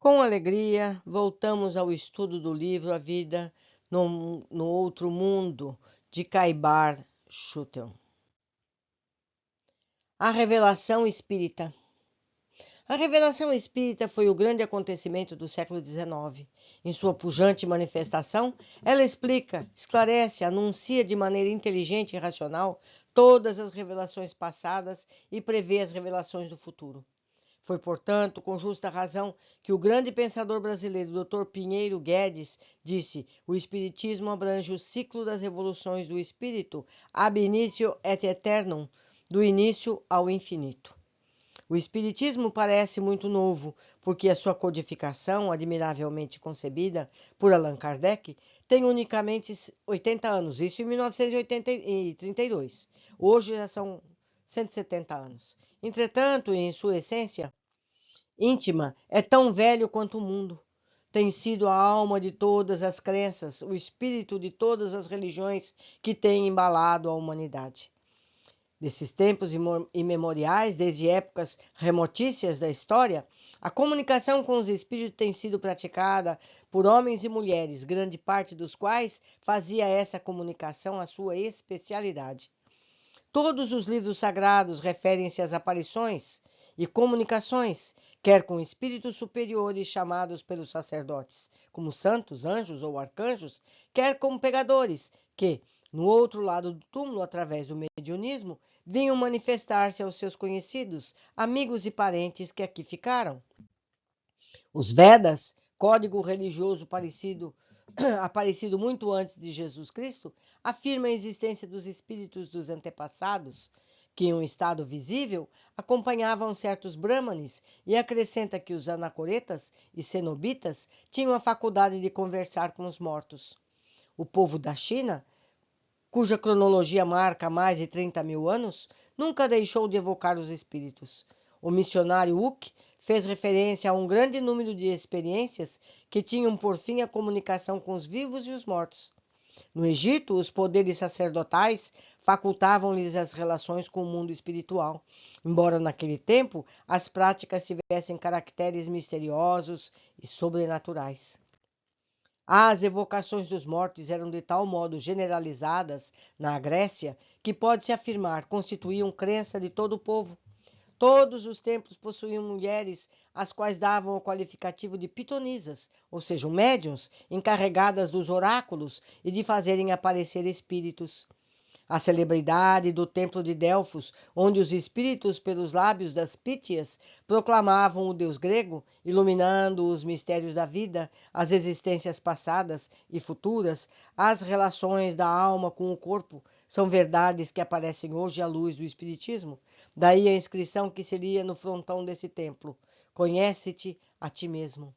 Com alegria, voltamos ao estudo do livro A Vida no Outro Mundo, de Caibar Schutel. A Revelação Espírita. A Revelação Espírita foi o grande acontecimento do século XIX. Em sua pujante manifestação, ela explica, esclarece, anuncia de maneira inteligente e racional todas as revelações passadas e prevê as revelações do futuro. Foi, portanto, com justa razão que o grande pensador brasileiro Dr. Pinheiro Guedes disse: o Espiritismo abrange o ciclo das evoluções do espírito, ab initio et aeternum, do início ao infinito. O Espiritismo parece muito novo, porque a sua codificação, admiravelmente concebida por Allan Kardec, tem unicamente 80 anos, isso em 1932. Hoje já são 170 anos. Entretanto, em sua essência íntima, é tão velho quanto o mundo. Tem sido a alma de todas as crenças, o espírito de todas as religiões que têm embalado a humanidade. Desses tempos imemoriais, desde épocas remotícias da história, a comunicação com os espíritos tem sido praticada por homens e mulheres, grande parte dos quais fazia essa comunicação a sua especialidade. Todos os livros sagrados referem-se às aparições e comunicações, quer com espíritos superiores chamados pelos sacerdotes, como santos, anjos ou arcanjos, quer como pegadores, que, no outro lado do túmulo, através do mediunismo, vinham manifestar-se aos seus conhecidos, amigos e parentes que aqui ficaram. Os Vedas, código religioso aparecido muito antes de Jesus Cristo, afirma a existência dos espíritos dos antepassados, que em um estado visível acompanhavam certos brahmanes, e acrescenta que os anacoretas e cenobitas tinham a faculdade de conversar com os mortos. O povo da China, cuja cronologia marca mais de 30 mil anos, nunca deixou de evocar os espíritos. O missionário Huk fez referência a um grande número de experiências que tinham por fim a comunicação com os vivos e os mortos. No Egito, os poderes sacerdotais facultavam-lhes as relações com o mundo espiritual, embora naquele tempo as práticas tivessem caracteres misteriosos e sobrenaturais. As evocações dos mortos eram de tal modo generalizadas na Grécia que pode-se afirmar constituíam crença de todo o povo. Todos os templos possuíam mulheres, as quais davam o qualificativo de pitonisas, ou seja, médiuns, encarregadas dos oráculos e de fazerem aparecer espíritos. A celebridade do templo de Delfos, onde os espíritos, pelos lábios das Pítias, proclamavam o deus grego, iluminando os mistérios da vida, as existências passadas e futuras, as relações da alma com o corpo, são verdades que aparecem hoje à luz do Espiritismo. Daí a inscrição que seria no frontão desse templo: conhece-te a ti mesmo.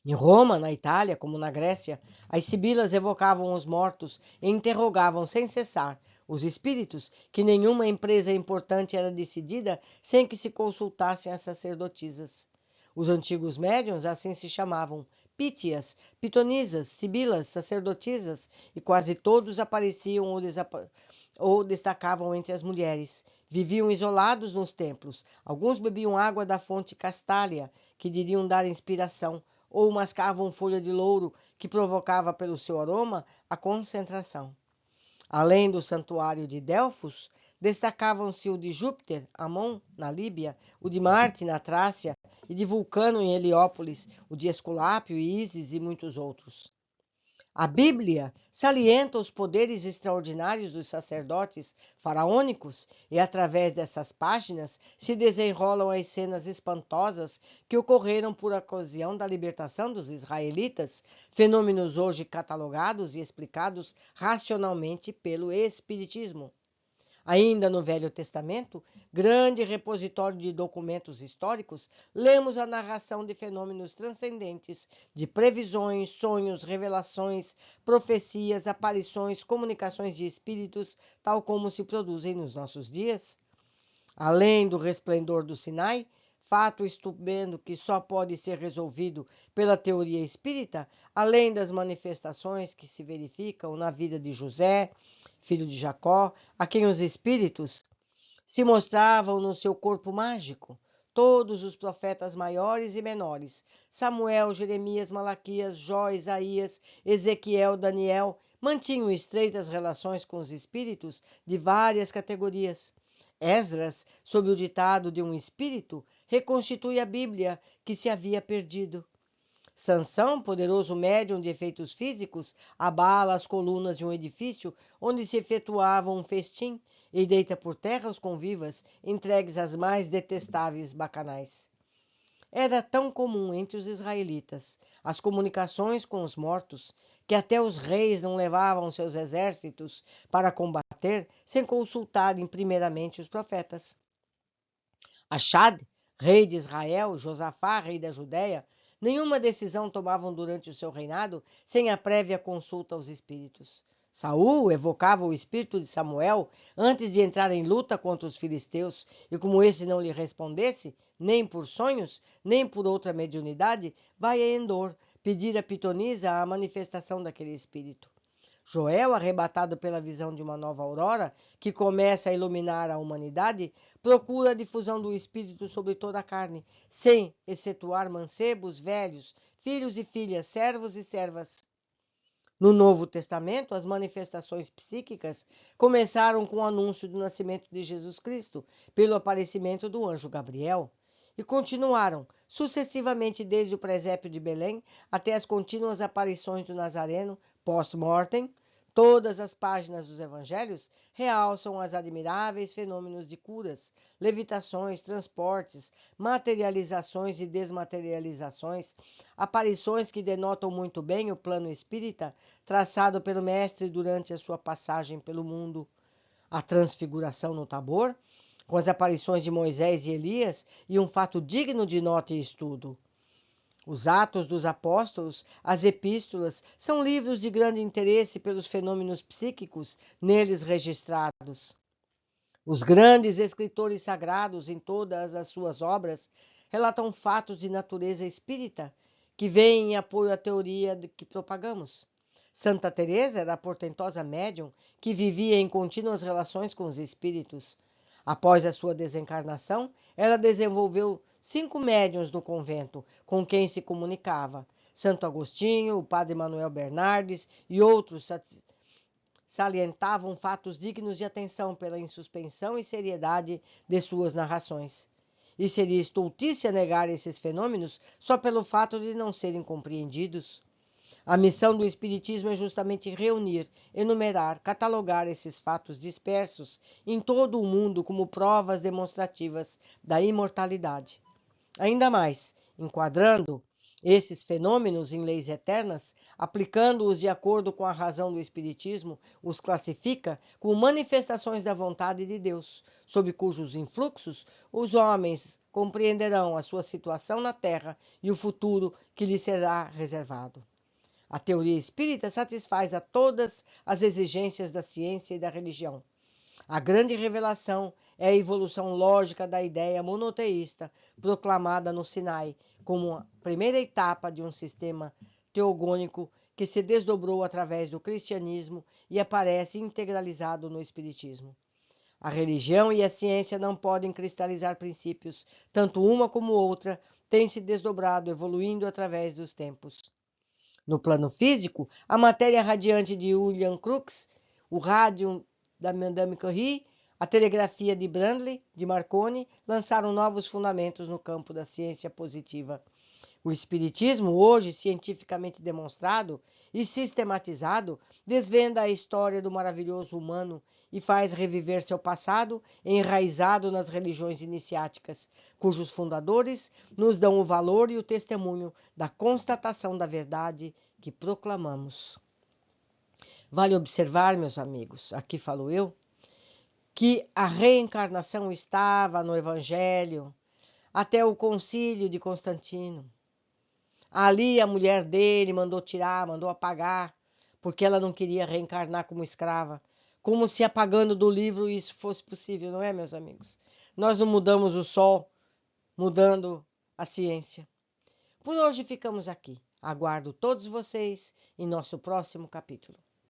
Em Roma, na Itália, como na Grécia, as sibilas evocavam os mortos e interrogavam sem cessar os espíritos, que nenhuma empresa importante era decidida sem que se consultassem as sacerdotisas. Os antigos médiuns assim se chamavam: pítias, pitonisas, sibilas, sacerdotisas, e quase todos apareciam ou destacavam entre as mulheres. Viviam isolados nos templos. Alguns bebiam água da fonte Castália, que diriam dar inspiração, ou mascavam folha de louro, que provocava pelo seu aroma a concentração. Além do santuário de Delfos, destacavam-se o de Júpiter, Amon, na Líbia, o de Marte, na Trácia, e de Vulcano, em Heliópolis, o de Esculápio e Ísis e muitos outros. A Bíblia salienta os poderes extraordinários dos sacerdotes faraônicos e, através dessas páginas, se desenrolam as cenas espantosas que ocorreram por ocasião da libertação dos israelitas, fenômenos hoje catalogados e explicados racionalmente pelo Espiritismo. Ainda no Velho Testamento, grande repositório de documentos históricos, lemos a narração de fenômenos transcendentes, de previsões, sonhos, revelações, profecias, aparições, comunicações de espíritos, tal como se produzem nos nossos dias. Além do resplendor do Sinai, fato estupendo que só pode ser resolvido pela teoria espírita, além das manifestações que se verificam na vida de José, filho de Jacó, a quem os espíritos se mostravam no seu corpo mágico. todos os profetas maiores e menores, Samuel, Jeremias, Malaquias, Jó, Isaías, Ezequiel, Daniel, mantinham estreitas relações com os espíritos de várias categorias. Esdras, sob o ditado de um espírito, reconstitui a Bíblia que se havia perdido. Sansão, poderoso médium de efeitos físicos, abala as colunas de um edifício onde se efetuava um festim e deita por terra os convivas, entregues às mais detestáveis bacanais. Era tão comum entre os israelitas as comunicações com os mortos, que até os reis não levavam seus exércitos para combater sem consultarem primeiramente os profetas. Achad, rei de Israel, Josafá, rei da Judéia, nenhuma decisão tomavam durante o seu reinado sem a prévia consulta aos espíritos. Saul evocava o espírito de Samuel antes de entrar em luta contra os filisteus, e como esse não lhe respondesse, nem por sonhos, nem por outra mediunidade, vai a Endor pedir a pitonisa a manifestação daquele espírito. Joel, arrebatado pela visão de uma nova aurora, que começa a iluminar a humanidade, procura a difusão do Espírito sobre toda a carne, sem excetuar mancebos, velhos, filhos e filhas, servos e servas. No Novo Testamento, as manifestações psíquicas começaram com o anúncio do nascimento de Jesus Cristo, pelo aparecimento do anjo Gabriel, e continuaram sucessivamente desde o presépio de Belém até as contínuas aparições do Nazareno post-mortem. Todas as páginas dos evangelhos realçam os admiráveis fenômenos de curas, levitações, transportes, materializações e desmaterializações, aparições que denotam muito bem o plano espírita traçado pelo Mestre durante a sua passagem pelo mundo. A transfiguração no Tabor, com as aparições de Moisés e Elias, e um fato digno de nota e estudo. Os Atos dos Apóstolos, as Epístolas, são livros de grande interesse pelos fenômenos psíquicos neles registrados. Os grandes escritores sagrados, em todas as suas obras, relatam fatos de natureza espírita que vêm em apoio à teoria que propagamos. Santa Teresa era a portentosa médium que vivia em contínuas relações com os espíritos. Após a sua desencarnação, ela desenvolveu 5 médiuns no convento, com quem se comunicava. Santo Agostinho, o padre Manuel Bernardes e outros salientavam fatos dignos de atenção pela insuspensão e seriedade de suas narrações. E seria estultícia negar esses fenômenos só pelo fato de não serem compreendidos. A missão do Espiritismo é justamente reunir, enumerar, catalogar esses fatos dispersos em todo o mundo como provas demonstrativas da imortalidade. Ainda mais, enquadrando esses fenômenos em leis eternas, aplicando-os de acordo com a razão do Espiritismo, os classifica como manifestações da vontade de Deus, sob cujos influxos os homens compreenderão a sua situação na Terra e o futuro que lhes será reservado. A teoria espírita satisfaz a todas as exigências da ciência e da religião. A grande revelação é a evolução lógica da ideia monoteísta proclamada no Sinai como a primeira etapa de um sistema teogônico que se desdobrou através do cristianismo e aparece integralizado no espiritismo. A religião e a ciência não podem cristalizar princípios, tanto uma como outra têm se desdobrado, evoluindo através dos tempos. No plano físico, a matéria radiante de William Crookes, o rádio da Madame Curie, a telegrafia de Branly, de Marconi, lançaram novos fundamentos no campo da ciência positiva. O espiritismo, hoje cientificamente demonstrado e sistematizado, desvenda a história do maravilhoso humano e faz reviver seu passado enraizado nas religiões iniciáticas, cujos fundadores nos dão o valor e o testemunho da constatação da verdade que proclamamos. Vale observar, meus amigos, aqui falo eu, que a reencarnação estava no Evangelho até o concílio de Constantino. Ali a mulher dele mandou tirar, mandou apagar, porque ela não queria reencarnar como escrava. Como se apagando do livro isso fosse possível, não é, meus amigos? Nós não mudamos o sol, mudando a ciência. Por hoje ficamos aqui. Aguardo todos vocês em nosso próximo capítulo.